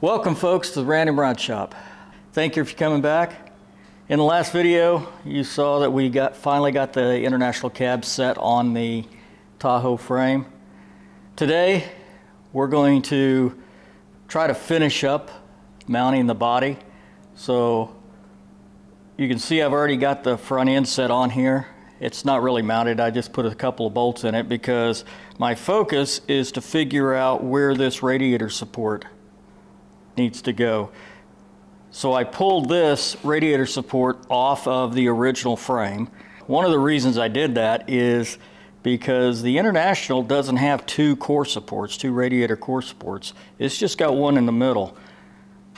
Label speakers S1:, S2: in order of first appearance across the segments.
S1: Welcome folks to the Random Rod Shop. Thank you for coming back. In the last video you saw that we finally got the international cab set on the Tahoe frame. Today we're going to try to finish up mounting the body. So you can see I've already got the front end set on here. It's not really mounted, I just put a couple of bolts in it because my focus is to figure out where this radiator support needs to go. So I pulled this radiator support off of the original frame. One of the reasons I did that is because the International doesn't have two radiator core supports. It's just got one in the middle.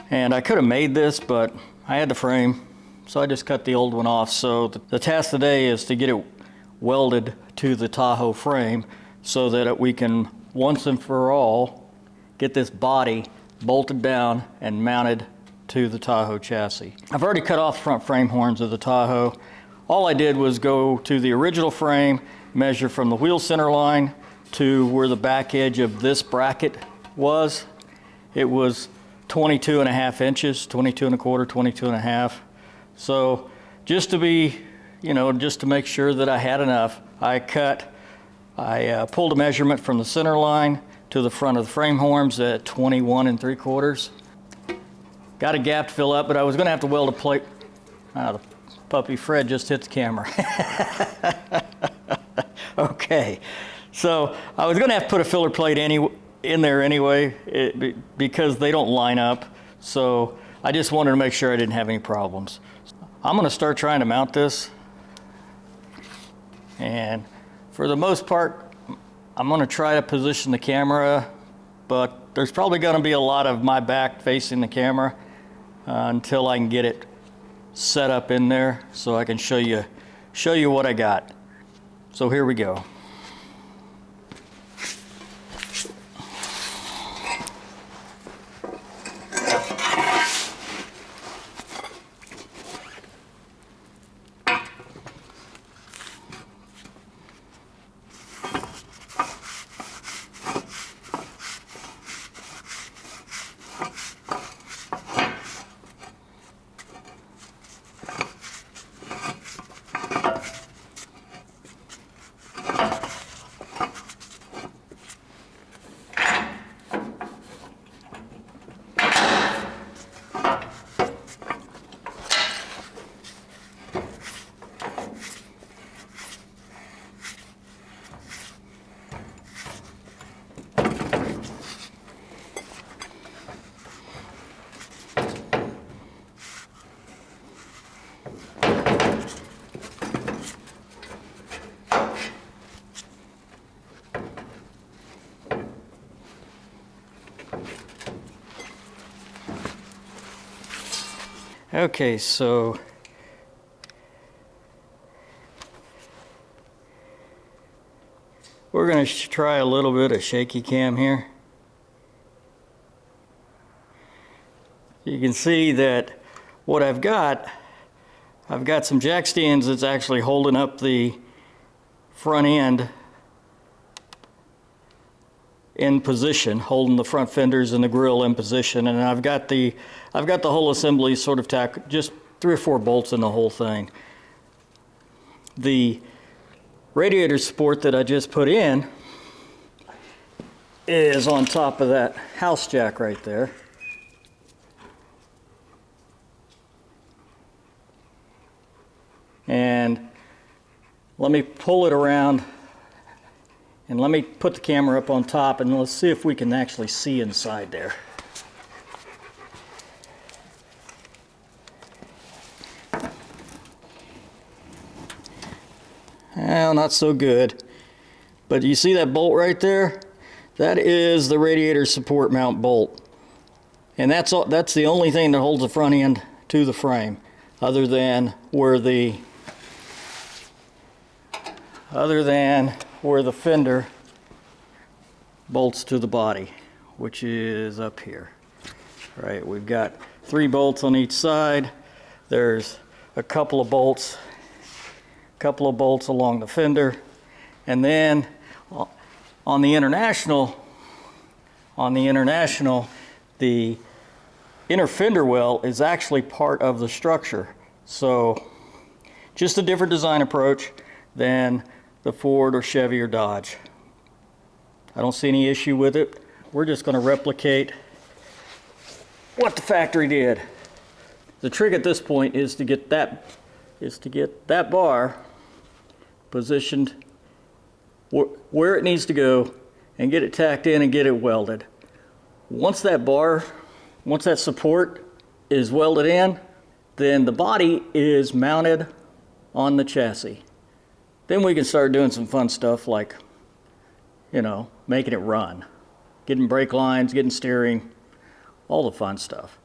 S1: And I could have made this, but I had the frame, so I just cut the old one off. So the task today is to get it welded to the Tahoe frame so that we can once and for all get this body bolted down and mounted to the Tahoe chassis. I've already cut off the front frame horns of the Tahoe. All I did was go to the original frame, measure from the wheel center line to where the back edge of this bracket was. It was 22.5 inches, 22.25, 22.5. So just to be, just to make sure that I had enough, I pulled a measurement from the center line to the front of the frame horns at 21.75. Got a gap to fill up, but I was going to have to weld a plate. The puppy Fred just hit the camera. Okay, so I was going to have to put a filler plate in there anyway because they don't line up. So I just wanted to make sure I didn't have any problems. I'm going to start trying to mount this, and for the most part I'm going to try to position the camera, but there's probably going to be a lot of my back facing the camera until I can get it set up in there so I can show you what I got. So here we go. Okay, so we're going to try a little bit of shaky cam here. You can see that what I've got some jack stands that's actually holding up the front end in position, holding the front fenders and the grill in position, and I've got the whole assembly sort of just 3 or 4 bolts in the whole thing. The radiator support that I just put in is on top of that house jack right there. And let me pull it around and let me put the camera up on top and let's see if we can actually see inside there. Well, not so good. But you see that bolt right there? That is the radiator support mount bolt. And that's the only thing that holds the front end to the frame, other than where the fender bolts to the body, which is up here. Right, we've got 3 bolts on each side. There's a couple of bolts along the fender, and then on the International, the inner fender well is actually part of the structure. So just a different design approach than the Ford or Chevy or Dodge. I don't see any issue with it. We're just going to replicate what the factory did. The trick at this point is to get that bar positioned where it needs to go and get it tacked in and get it welded. Once that support is welded in, then the body is mounted on the chassis. Then we can start doing some fun stuff like, you know, making it run, getting brake lines, getting steering, all the fun stuff.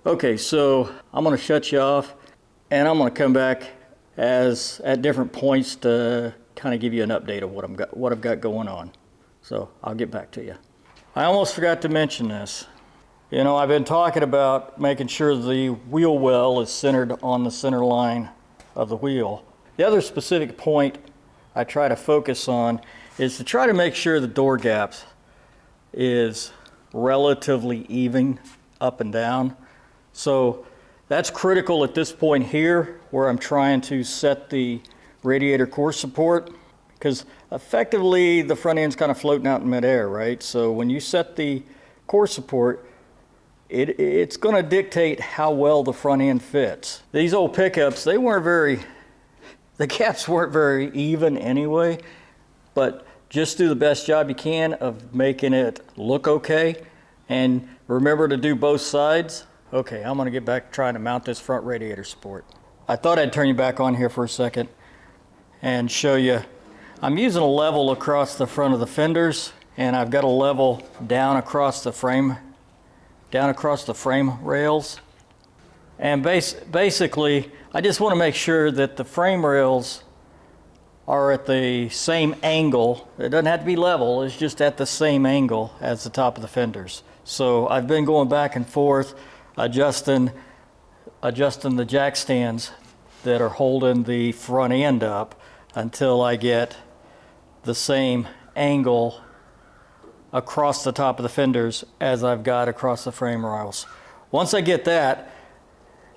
S1: Okay, so I'm going to shut you off, and I'm going to come back at different points to kind of give you an update of what I've got going on. So I'll get back to you. I almost forgot to mention this. You know, I've been talking about making sure the wheel well is centered on the center line of the wheel. The other specific point I try to focus on is to try to make sure the door gaps is relatively even up and down. So that's critical at this point here, where I'm trying to set the radiator core support, because effectively the front end's kind of floating out in midair, right? So when you set the core support, it's going to dictate how well the front end fits. These old pickups, the gaps weren't very even anyway, but just do the best job you can of making it look okay, and remember to do both sides. Okay, I'm going to get back trying to mount this front radiator support. I thought I'd turn you back on here for a second and show you. I'm using a level across the front of the fenders, and I've got a level down across the frame rails. And basically, I just want to make sure that the frame rails are at the same angle. It doesn't have to be level, it's just at the same angle as the top of the fenders. So I've been going back and forth, adjusting the jack stands that are holding the front end up until I get the same angle across the top of the fenders as I've got across the frame rails. Once I get that,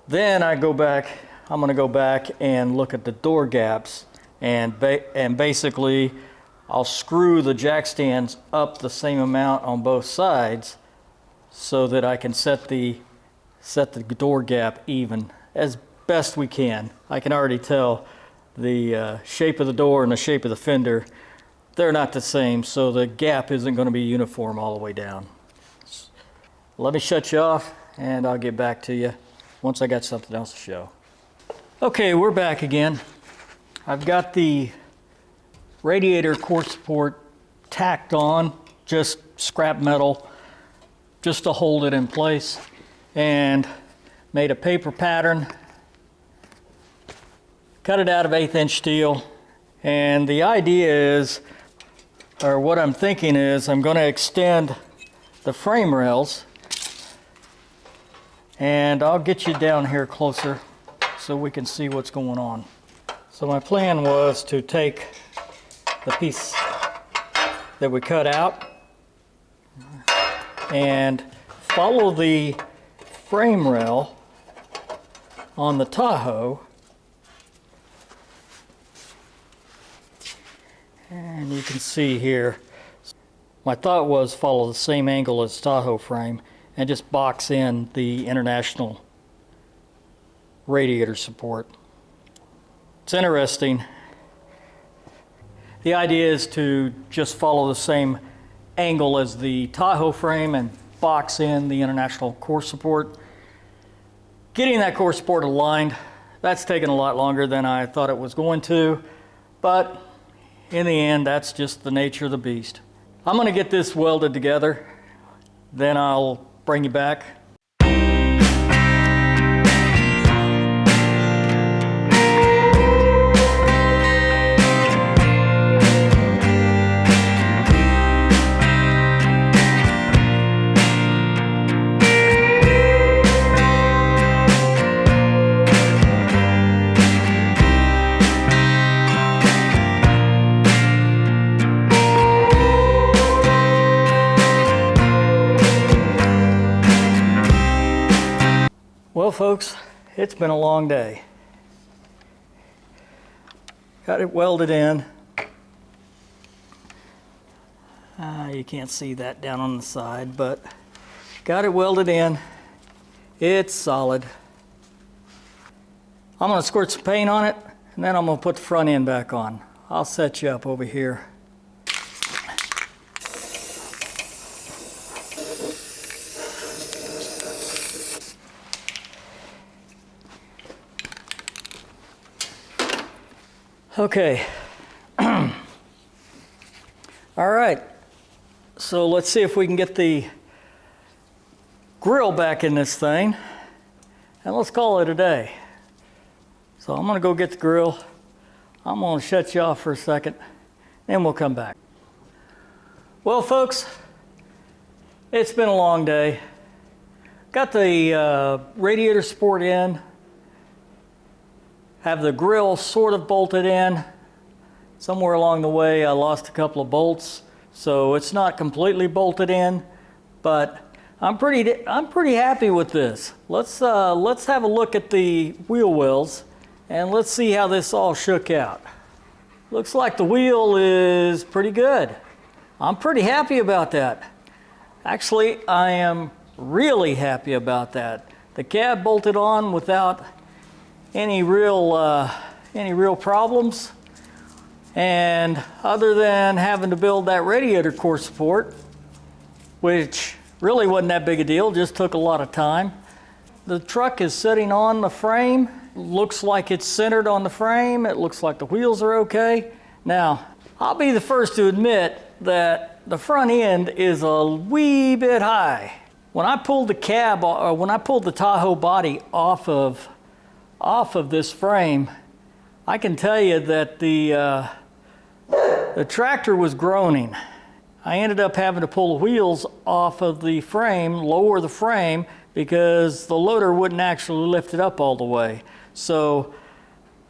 S1: then I'm going to go back and look at the door gaps, and basically I'll screw the jack stands up the same amount on both sides so that I can set the door gap even as best we can. I can already tell the shape of the door and the shape of the fender, they're not the same, so the gap isn't going to be uniform all the way down. Let me shut you off and I'll get back to you once I got something else to show. Okay, we're back again. I've got the radiator core support tacked on, just scrap metal, just to hold it in place, and made a paper pattern, cut it out of 1/8 inch steel. And the idea is, or what I'm thinking is, I'm going to extend the frame rails, and I'll get you down here closer so we can see what's going on. So my plan was to take the piece that we cut out and follow the frame rail on the Tahoe, and you can see here, my thought was follow the same angle as Tahoe frame and just box in the international radiator support. It's interesting. The idea is to just follow the same angle as the Tahoe frame and box in the international core support. Getting that core support aligned, that's taken a lot longer than I thought it was going to, but in the end, that's just the nature of the beast. I'm going to get this welded together, then I'll bring you back. folks, it's been a long day. Got it welded in. You can't see that down on the side, but got it welded in. It's solid. I'm going to squirt some paint on it, and then I'm going to put the front end back on. I'll set you up over here. Okay. All right. So let's see if we can get the grill back in this thing, and let's call it a day. So I'm going to go get the grill. I'm going to shut you off for a second, and we'll come back. Well, folks, it's been a long day. Got the radiator support in. Have the grill sort of bolted in. Somewhere along the way, I lost a couple of bolts, so it's not completely bolted in, but I'm pretty happy with this. Let's have a look at the wheel wells, and let's see how this all shook out. Looks like the wheel is pretty good. I'm pretty happy about that. Actually, I am really happy about that. The cab bolted on without any real problems, and other than having to build that radiator core support, which really wasn't that big a deal, just took a lot of time. The truck is sitting on the frame. Looks like it's centered on the frame. It looks like the wheels are okay. Now, I'll be the first to admit that the front end is a wee bit high. When I pulled the cab, or when I pulled the Tahoe body off of this frame, I can tell you that the tractor was groaning. I ended up having to pull the wheels off of the frame, lower the frame, because the loader wouldn't actually lift it up all the way. So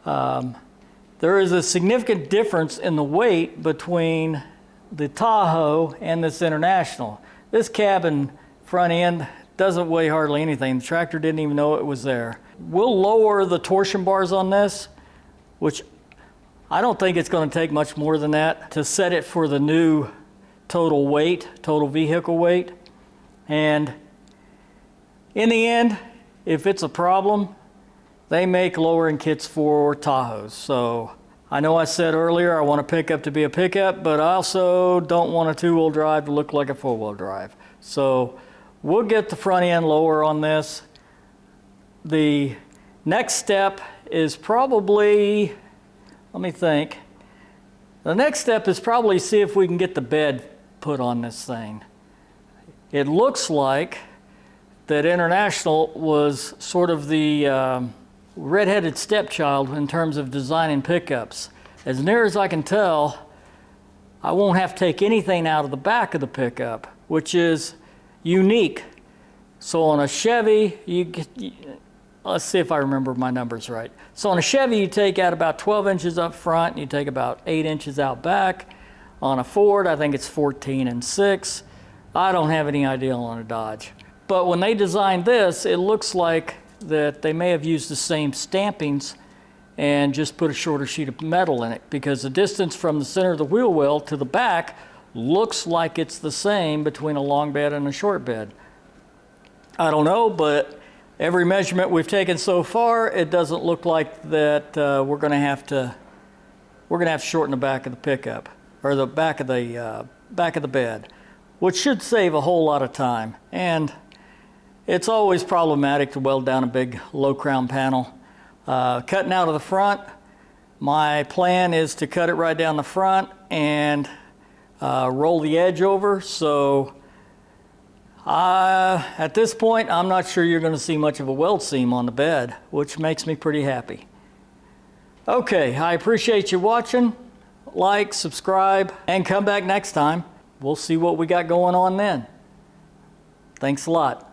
S1: there is a significant difference in the weight between the Tahoe and this International. This cab and front end doesn't weigh hardly anything. The tractor didn't even know it was there. We'll lower the torsion bars on this, which I don't think it's going to take much more than that to set it for the new total weight, total vehicle weight. And in the end, if it's a problem, they make lowering kits for Tahoes. So I know I said earlier I want a pickup to be a pickup, but I also don't want a two-wheel drive to look like a four-wheel drive. So we'll get the front end lower on this. The next step is probably, let me think. The next step is probably see if we can get the bed put on this thing. It looks like that International was sort of the red-headed stepchild in terms of designing pickups. As near as I can tell, I won't have to take anything out of the back of the pickup, which is unique. So on a Chevy, let's see if I remember my numbers right. So on a Chevy, you take out about 12 inches up front, and you take about 8 inches out back. On a Ford, I think it's 14 and 6. I don't have any idea on a Dodge. But when they designed this, it looks like that they may have used the same stampings and just put a shorter sheet of metal in it, because the distance from the center of the wheel well to the back looks like it's the same between a long bed and a short bed. I don't know, but every measurement we've taken so far, it doesn't look like that we're going to have to shorten the back of the pickup, or the back of the bed, which should save a whole lot of time. And it's always problematic to weld down a big low crown panel. Cutting out of the front, my plan is to cut it right down the front and roll the edge over. So at this point, I'm not sure you're going to see much of a weld seam on the bed, which makes me pretty happy. Okay, I appreciate you watching. Like, subscribe, and come back next time. We'll see what we got going on then. Thanks a lot.